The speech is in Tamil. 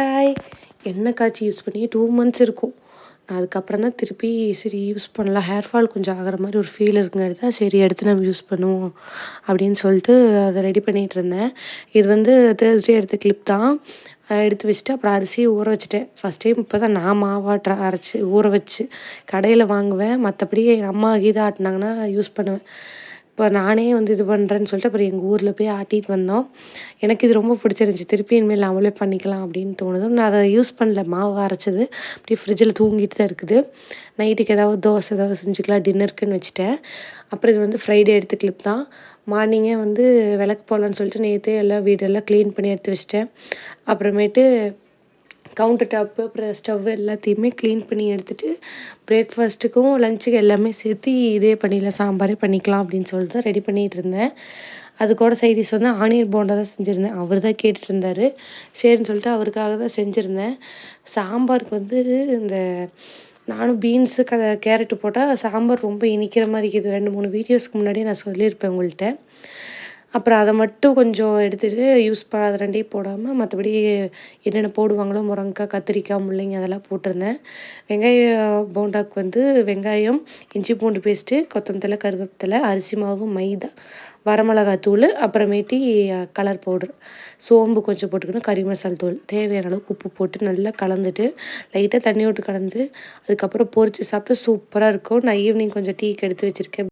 ஹாய்! எண்ணெய் காய்ச்சி யூஸ் பண்ணி 2 மந்த்ஸ் இருக்கும். நான் அதுக்கப்புறம் தான் திருப்பி சரி யூஸ் பண்ணலாம். ஹேர் ஃபால் கொஞ்சம் ஆகுற மாரி ஒரு ஃபீல் இருக்குங்காட்டி தான் சரி எடுத்து நம்ம யூஸ் பண்ணுவோம் அப்படின்னு சொல்லிட்டு அத ரெடி பண்ணிட்டுருந்தேன். இது வந்து தேர்ஸ்டே எடுத்த கிளிப் தான். எடுத்து வச்சுட்டு அப்புறம் அரிசிய ஊற வச்சுட்டேன். ஃபர்ஸ்ட் டைம் இப்ப தான் நான் மாவாட்ட அரைச்சு ஊற வச்சு கடையில வாங்குவேன். மத்தபடி எங்க அம்மா கீது ஆட்டுனாங்கன்னா யூஸ் பண்ணுவேன். இப்ப நானே வந்து இது பண்றேன்னு சொல்லிட்டு அப்புறம் எங்க ஊர்ல போய் ஆட்டிட்டு வந்தோம். எனக்கு இது ரொம்ப பிடிச்சிருந்துச்சு. திருப்பி இனிமேல் நம்மளே பண்ணிக்கலாம் அப்படின்னு தோணுது. நான் அத யூஸ் பண்ணல. மாவு அரைச்சது. அப்படியே ஃப்ரிட்ஜில தூங்கிட்டு தான் இருக்குது. நைட்டுக்கு ஏதாவது தோசை ஏதாவது செஞ்சுக்கலாம் டின்னருக்குன்னு வச்சுட்டேன். அப்புறம் இது வந்து ஃப்ரைடே எடுத்த கிளிப் தான். மார்னிங்கே வந்து விளக்கு போடலான்னு சொல்லிட்டு நேத்தே எல்லாம் வீடெல்லாம் கிளீன் பண்ணி எடுத்து வச்சுட்டேன். அப்புறமேட்டு கவுண்டர் டாப்பு, அப்புறம் ஸ்டவ் எல்லாத்தையுமே கிளீன் பண்ணி எடுத்துட்டு, பிரேக்ஃபாஸ்ட்டுக்கும், லஞ்சுக்கு எல்லாமே சேர்த்து இதே பண்ணிடலாம். சாம்பாரே பண்ணிக்கலாம் அப்படின்னு சொல்லிட்டு தான் ரெடி பண்ணிட்டு இருந்தேன். அது கூட சைட் டிஷ் வந்து ஆனியன் போண்டா தான் செஞ்சிருந்தேன். அவரு தான் கேட்டுட்டு இருந்தாரு. சரின்னு சொல்லிட்டு அவருக்காக தான் செஞ்சிருந்தேன். சாம்பாருக்கு வந்து இந்த நானும் பீன்ஸு, கேரட்டு போட்டா சாம்பார் ரொம்ப இனிக்கிற மாரி இருக்குது. 2, 3 வீடியோஸ்க்கு முன்னாடியே நான் சொல்லியிருப்பேன் உங்கள்ட்ட. அப்புறம் அத மட்டும் கொஞ்சம் எடுத்துட்டு அது 2யும் போடாம மத்தபடி என்னென்ன போடுவாங்களோ முருங்கக்காய், கத்திரிக்காய், முள்ளங்கி அதெல்லாம் போட்டிருந்தேன். வெங்காய போண்டாக்கு வந்து வெங்காயம், இஞ்சி பூண்டு பேஸ்ட்டு, கொத்தமல்லி தழை, கருவேப்பிலை, அரிசி மாவு, மைதா, வரமிளகாய் தூளு, அப்புறமேட்டி கலர் பவுடர், சோம்பு கொஞ்சம் போட்டுக்கணும், கறி மசால் தூள், தேவையான அளவுக்கு உப்பு போட்டு நல்லா கலந்துட்டு, லைட்டா தண்ணி விட்டு கலந்து, அதுக்கப்புறம் பொரிச்சு சாப்பிட்டா சூப்பரா இருக்கும். நான் ஈவினிங் கொஞ்சம் டீக்கு எடுத்து வச்சிருக்கேன்.